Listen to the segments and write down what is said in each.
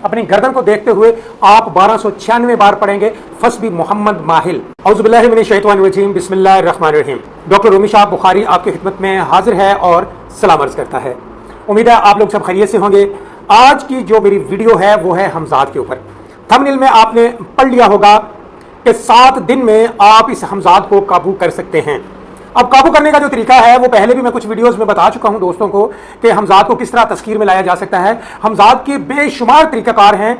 अपनी गर्दन को देखते हुए आप 1296 बार पढ़ेंगे फस्बी मोहम्मद माहिल। औज़ुबिल्लाहि मिनश शैतानिर रजीम, बिस्मिल्लाहिर्रहमानिर रहीम। डॉक्टर रूमी शाह बुखारी आपकी खिदमत में हाजिर है और सलाम अर्ज़ करता है। उम्मीद है आप लोग सब खैरियत से होंगे। आज की जो मेरी वीडियो है वो है हमजाद के ऊपर। थंबनेल में आपने पढ़ लिया होगा कि 7 दिन में आप इस हमजाद को काबू कर सकते हैं। अब काबू करने का जो तरीका है वो पहले भी मैं कुछ वीडियोस में बता चुका हूं दोस्तों को कि हमजाद को किस तरह तस्खीर में लाया जा सकता है। हमजाद के बेशुमार तरीकाकार हैं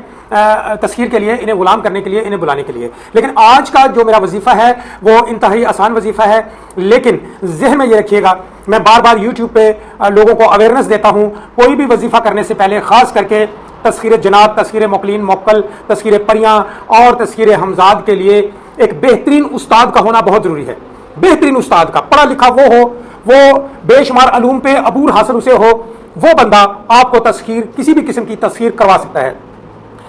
तस्खीर के लिए, इन्हें गुलाम करने के लिए, इन्हें बुलाने के लिए। लेकिन आज का जो मेरा वजीफा है वो इंतहाई आसान वजीफा है। लेकिन ज़हन में ये रखिएगा, मैं बार बार यूट्यूब पे लोगों को अवेयरनेस देता हूँ, कोई भी वजीफा करने से पहले ख़ास करके तस्खीर जनाब, तस्खीर मोकलीन मोक्कल, तस्खीर परियाँ और तस्खीर हमजाद के लिए एक बेहतरीन उस्ताद का होना बहुत ज़रूरी है। बेहतरीन उस्ताद का, पढ़ा लिखा वो बेशुमार अलूम पे अबूर हासिल उसे हो, वो बंदा आपको तस्खीर, किसी भी किस्म की तस्खीर करवा सकता है।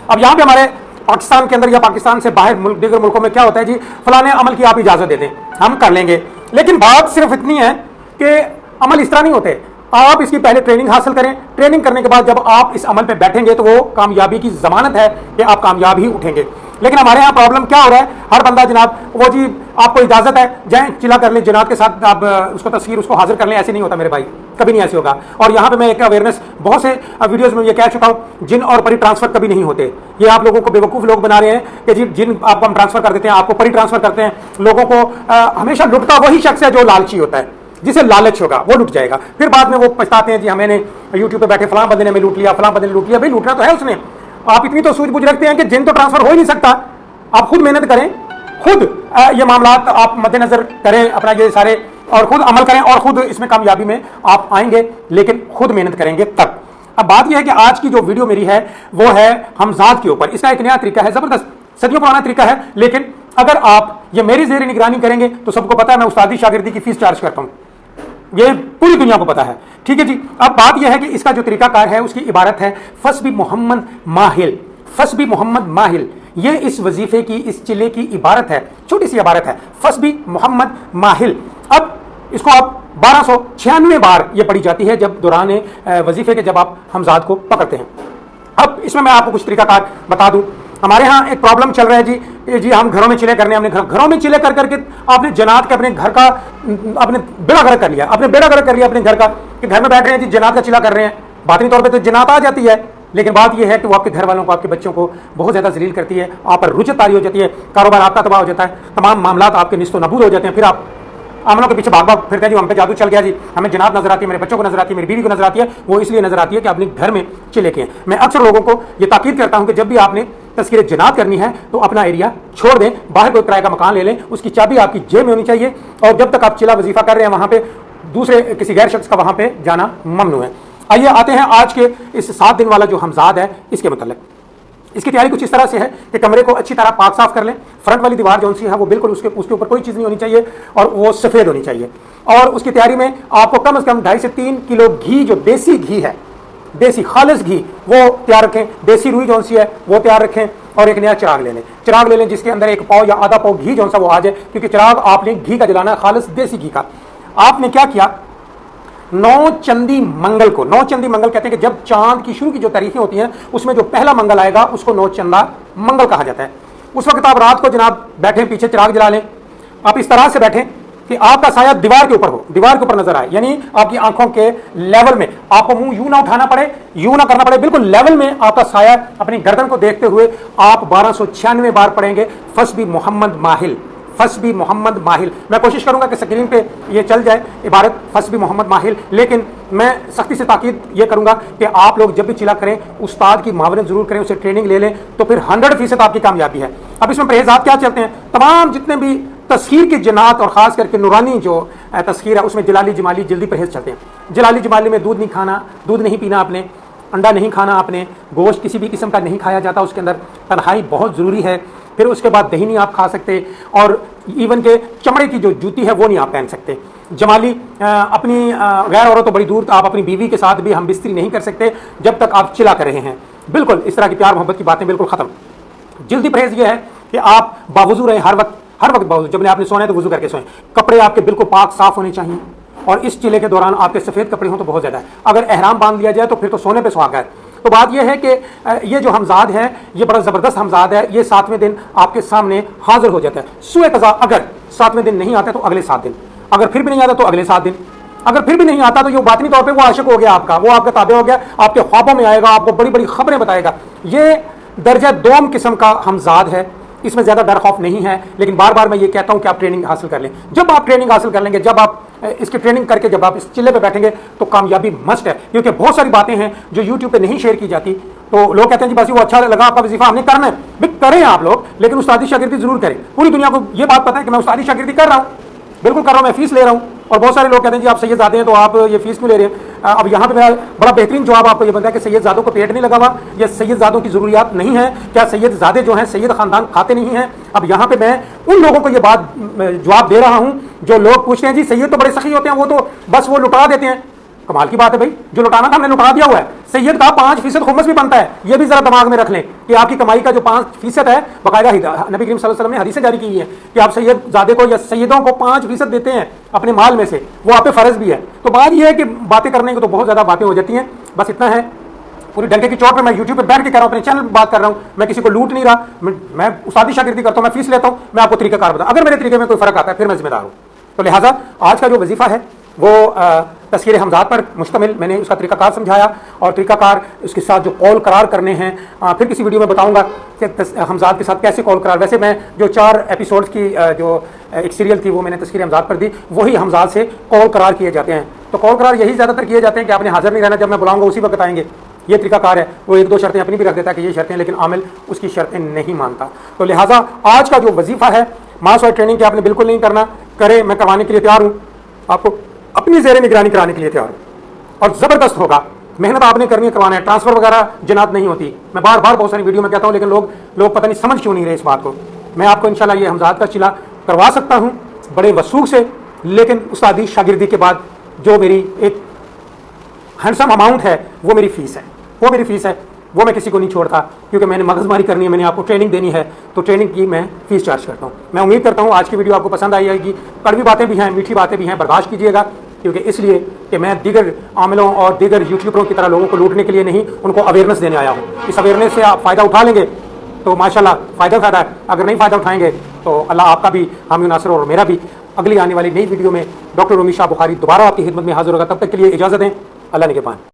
अब यहाँ पे हमारे पाकिस्तान के अंदर या पाकिस्तान से बाहर दीगर मुल्कों में क्या होता है जी, फलाने अमल की आप इजाज़त दे दें, हम कर लेंगे। लेकिन बात सिर्फ इतनी है कि अमल इस तरह नहीं होते। आप इसकी पहले ट्रेनिंग हासिल करें। ट्रेनिंग करने के बाद जब आप इस अमल पे बैठेंगे तो वो कामयाबी की ज़मानत है कि आप कामयाब ही उठेंगे। लेकिन हमारे यहाँ प्रॉब्लम क्या हो रहा है, हर बंदा जनाब वो जी आपको इजाज़त है, जाएं चिला कर लें, जनाब के साथ आप उसको तस्वीर उसको हाजिर कर लें। ऐसे नहीं होता मेरे भाई, कभी नहीं ऐसे होगा। और यहाँ पे मैं एक अवेयरनेस बहुत से वीडियोस में ये कह चुका हूँ, जिन और परी ट्रांसफर कभी नहीं होते। ये आप लोगों को बेवकूफ़ लोग बना रहे हैं कि जी जिन आपको हम ट्रांसफर कर देते हैं, आपको परी ट्रांसफर करते हैं। लोगों को हमेशा लुटता वही शख्स है जो लालची होता है, जिसे लालच होगा वो लुट जाएगा। फिर बाद में वो पछताते हैं जी हमें यूट्यूब पे बैठे फलां बंदे ने हमें लूट लिया, फलां बंदे ने लूट लिया। भाई लूटना तो है उसने। आप इतनी तो सूझबूझ रखते हैं कि जिन तो ट्रांसफर हो ही नहीं सकता। आप खुद मेहनत करें, खुद ये मामलात आप मद्देनजर करें अपना ये सारे, और खुद अमल करें और खुद इसमें कामयाबी में आप आएंगे, लेकिन खुद मेहनत करेंगे तब। अब बात यह है कि आज की जो वीडियो मेरी है वो है हमजाद के ऊपर। इसका एक नया तरीका है, जबरदस्त सदियों पुराना तरीका है, लेकिन अगर आप ये मेरी ज़ेर निगरानी करेंगे तो सबको पता है मैं उस्तादी शागिर्दी की फीस चार्ज करता हूँ, ये पूरी दुनिया को पता है। ठीक है जी। अब बात यह है कि इसका जो तरीकाकार है उसकी इबारत है फस्बी मोहम्मद माहिल। फस्बी मोहम्मद माहिल, ये इस वजीफे की, इस चिले की इबारत है, छोटी सी इबारत है, फस्बी मोहम्मद माहिल। अब इसको आप 1296 बार ये पढ़ी जाती है जब दौरान वजीफे के जब आप हमजाद को पकड़ते हैं। अब इसमें मैं आपको कुछ तरीकाकार बता दूं। हमारे यहाँ एक प्रॉब्लम चल रहा है जी हम घरों में चिले करने, हमने घरों में चिले कर करके आपने जनात के अपने घर का आपने बेड़ा गर्क कर लिया, आपने बेड़ा गर्क कर लिया अपने घर का, कि घर में बैठ रहे हैं जी जनात का चिला कर रहे हैं। बातनी तौर पे तो जनात आ जाती है, लेकिन बात यह है कि वो आपके घर वालों को, आपके बच्चों को बहुत ज़्यादा जलील करती है, आप पर रुजत तारी हो जाती है, कारोबार आपका तबाह हो जाता है, तमाम मामलात आपके निस्तो नबूद हो जाते हैं। फिर आप आमलों के पीछे भाग भाग फिरते हैं जी हम पे जादू चल गया जी, हमें जनात नजर आती है, मेरे बच्चों को नजर आती है, मेरी बीवी को नजर आती है। वो इसलिए नजर आती है कि अपने घर में चिले किए। मैं अक्सर लोगों को ये ताकीद करता हूं कि जब भी आपने तस्कीर जनात करनी है तो अपना एरिया छोड़ दें, बाहर कोई किराए का मकान ले लें, उसकी चाबी आपकी जेब में होनी चाहिए, और जब तक आप चिला वजीफा कर रहे हैं वहां पे दूसरे किसी गैर शख्स का वहां पे जाना ममनू है। आइए आते हैं आज के इस 7 दिन वाला जो हमजाद है इसके मतलब। इसकी तैयारी कुछ इस तरह से है कि कमरे को अच्छी तरह पाक साफ कर लें। फ्रंट वाली दीवार जो सी है वो बिल्कुल उसके ऊपर कोई चीज़ नहीं होनी चाहिए और वो सफ़ेद होनी चाहिए। और उसकी तैयारी में आपको कम से कम 2.5 से 3 किलो घी, जो देसी घी है, देसी खालिस घी, वो तैयार रखें। देसी रुई जो सी है वो तैयार रखें, और एक नया चिराग ले लें। चिराग ले लें जिसके अंदर 1 पाव या आधा पाव घी जो सा वो आ जाए, क्योंकि चिराग आपने घी का जलाना है, खालिस देसी घी का। आपने क्या किया, 9 चंदी मंगल को, 9 चंदी मंगल कहते हैं कि जब चांद की शुरू की जो तारीखें होती हैं उसमें जो पहला मंगल आएगा उसको 9 चंदा मंगल कहा जाता है। उस वक्त आप रात को जनाब बैठें, पीछे चिराग जला लें। आप इस तरह से बैठें कि आपका साया दीवार के ऊपर हो, दीवार के ऊपर नजर आए, यानी आपकी आंखों के लेवल में। आपको मुंह यूं ना उठाना पड़े, यूं ना करना पड़े, बिल्कुल लेवल में आपका साया अपनी गर्दन को देखते हुए आप 1296 बार पढ़ेंगे फस्बी मोहम्मद माहिल। फस्बी मोहम्मद माहिल। मैं कोशिश करूंगा कि स्क्रीन पे ये चल जाए इबारत फस्बी मोहम्मद माहिल, लेकिन मैं सख्ती से ताकीद ये करूंगा कि आप लोग जब भी चिला करें उस्ताद की मावनत जरूर करें, उसे ट्रेनिंग ले लें, तो फिर 100% आपकी कामयाबी है। अब इसमें परहेजात क्या चलते हैं, तमाम जितने भी तस्खीर की जनात और ख़ास करके नूरानी जो तस्खीर है उसमें जलाली जमाली जल्दी परहेज चलते हैं। जलाली जमाली में दूध नहीं खाना, दूध नहीं पीना आपने, अंडा नहीं खाना आपने, गोश्त किसी भी किस्म का नहीं खाया जाता, उसके अंदर तन्हाई बहुत ज़रूरी है। फिर उसके बाद दही नहीं आप खा सकते, और इवन के चमड़े की जो जूती है वो नहीं आप पहन सकते। जमाली अपनी गैर औरत तो बड़ी दूर, आप अपनी बीवी के साथ भी हम बिस्तरी नहीं कर सकते जब तक आप चिला कर रहे हैं। बिल्कुल इस तरह की प्यार मोहब्बत की बातें बिल्कुल ख़त्म। जल्दी परहेज ये है कि आप बावजू रहें, हर वक्त बावजू। जब आपने सोना है तो वजू करके सोएं। कपड़े आपके बिल्कुल पाक साफ होने चाहिए, और इस चिले के दौरान आपके सफ़ेद कपड़े हों तो बहुत ज़्यादा है। अगर एहराम बांध लिया जाए तो फिर तो सोने पे सुहागा है। تو بات یہ ہے کہ یہ جو ہمزاد ہے یہ بڑا زبردست ہمزاد ہے، یہ 7ویں دن آپ کے سامنے حاضر ہو جاتا ہے سوئے قضا۔ اگر 7ویں دن نہیں آتا تو اگلے 7 دن، اگر پھر بھی نہیں آتا تو اگلے 7 دن، اگر پھر بھی نہیں آتا تو یہ باطنی طور پہ وہ عاشق ہو گیا آپ کا، وہ آپ کا تابع ہو گیا، آپ کے خوابوں میں آئے گا، آپ کو بڑی بڑی خبریں بتائے گا۔ یہ درجہ دوم قسم کا ہمزاد ہے، اس میں زیادہ ڈر خوف نہیں ہے، لیکن بار بار میں یہ کہتا ہوں کہ آپ ٹریننگ حاصل کر لیں۔ جب آپ ٹریننگ حاصل کر لیں گے، جب آپ اس کی ٹریننگ کر کے جب آپ اس چلے پہ بیٹھیں گے تو کامیابی مسٹ ہے، کیونکہ بہت ساری باتیں ہیں جو یوٹیوب پہ نہیں شیئر کی جاتی۔ تو لوگ کہتے ہیں جی بس وہ اچھا لگا آپ کا وظیفہ ہم نے کرنا ہے، بھی کریں آپ لوگ، لیکن استادی شاگردی ضرور کریں۔ پوری دنیا کو یہ بات پتہ ہے کہ میں استادی شاگردی کر رہا ہوں، بالکل کر رہا ہوں، میں فیس لے رہا ہوں، اور بہت سارے لوگ کہتے ہیں جی آپ سید زادے ہیں تو آپ یہ فیس کیوں لے رہے ہیں؟ اب یہاں پہ میرا بڑا بہترین جواب آپ کو یہ بنتا ہے کہ سید زادوں کو پیٹ نہیں لگا ہوا، یا سید زادوں کی ضروریات نہیں ہیں، کیا سید زادے جو ہیں سید خاندان کھاتے نہیں ہیں؟ اب یہاں پہ میں ان لوگوں کو یہ بات جواب دے رہا ہوں جو لوگ پوچھتے ہیں جی سید تو بڑے سخی ہوتے ہیں، وہ تو بس وہ لٹا دیتے ہیں۔ کمال کی بات ہے بھائی، جو لٹانا تھا ہم نے لٹا دیا ہوا ہے۔ سید کا 5% خمس بھی بنتا ہے، یہ بھی ذرا دماغ میں رکھ لیں کہ آپ کی کمائی کا جو 5% ہے باقاعدہ نبی کریم صلی اللہ علیہ وسلم نے حدیثیں جاری کی ہے کہ آپ سید زادے کو یا سیدوں کو 5% دیتے ہیں اپنے مال میں سے، وہ آپ پہ فرض بھی ہے۔ تو بات یہ ہے کہ باتیں کرنے کو تو بہت زیادہ باتیں ہو جاتی ہیں، بس اتنا ہے پوری ڈنکے کی چوٹ پہ میں یوٹیوب پہ بیٹھ کے کہہ رہا ہوں، اپنے چینل پہ بات کر رہا ہوں، میں کسی کو لوٹ نہیں رہا، میں استادی شاگردی کرتا ہوں، میں فیس لیتا ہوں، میں آپ کو طریقہ کار بتاؤں، اگر میرے طریقے میں کوئی فرق آتا ہے پھر میں ذمہ دار ہوں۔ تو لہٰذا آج کا جو وظیفہ ہے وہ تذکیر حمزات پر مشتمل، میں نے اس کا طریقہ کار سمجھایا، اور طریقہ کار اس کے ساتھ جو قول قرار کرنے ہیں پھر کسی ویڈیو میں بتاؤں گا کہ حمزات کے ساتھ کیسے قول قرار۔ ویسے میں جو 4 ایپیسوڈز کی جو ایک سیریل تھی وہ میں نے تذکیر حمزات پر دی، وہی حمزات سے قول قرار کیے جاتے ہیں۔ تو قول قرار یہی زیادہ تر کیے جاتے ہیں کہ آپ نے حاضر نہیں رہنا، جب میں بلاؤں گا اسی وقت آئیں گے، یہ طریقہ کار ہے۔ وہ 1-2 شرطیں اپنی بھی رکھ دیتا ہے کہ یہ شرطیں، لیکن عامل اس کی شرطیں نہیں مانتا۔ تو لہٰذا آج کا جو وظیفہ ہے ماس اور ٹریننگ کہ آپ نے بالکل نہیں کرنا، کریں، میں کروانے کے لیے تیار ہوں، آپ کو اپنی زیر نگرانی کرانے کے لیے تیار ہوں، اور زبردست ہوگا۔ محنت آپ نے کرنی ہے، کروانا ہے، ٹرانسفر وغیرہ جنات نہیں ہوتی، میں بار بار بہت ساری ویڈیو میں کہتا ہوں، لیکن لوگ پتہ نہیں سمجھ کیوں نہیں رہے اس بات کو۔ میں آپ کو انشاءاللہ یہ حمزات کا چلا کروا سکتا ہوں بڑے وثوق سے، لیکن استادی شاگردی کے بعد جو میری ایک ہینڈسم اماؤنٹ ہے وہ میری فیس ہے، وہ میری فیس ہے، وہ میں کسی کو نہیں چھوڑتا، کیونکہ میں نے مغز ماری کرنی ہے، میں نے آپ کو ٹریننگ دینی ہے، تو ٹریننگ کی میں فیس چارج کرتا ہوں۔ میں امید کرتا ہوں آج کی ویڈیو آپ کو پسند آئی گی، کڑوی باتیں بھی ہیں، میٹھی باتیں بھی ہیں، برداشت کیجیے گا، کیونکہ اس لیے کہ میں دیگر عاملوں اور دیگر یوٹیوبروں کی طرح لوگوں کو لوٹنے کے لیے نہیں، ان کو اویئرنیس دینے آیا ہوں۔ اس اویئرنیس سے آپ فائدہ اٹھا لیں گے تو ماشاءاللہ فائدہ ہے، اگر نہیں فائدہ اٹھائیں گے تو اللہ آپ کا بھی حامی ناصر اور میرا بھی۔ اگلی آنے والی نئی ویڈیو میں ڈاکٹر رومی شاہ بخاری دوبارہ آپ کی خدمت میں حاضر ہوگا، تب تک کے لیے اجازت دیں، اللہ نگہبان۔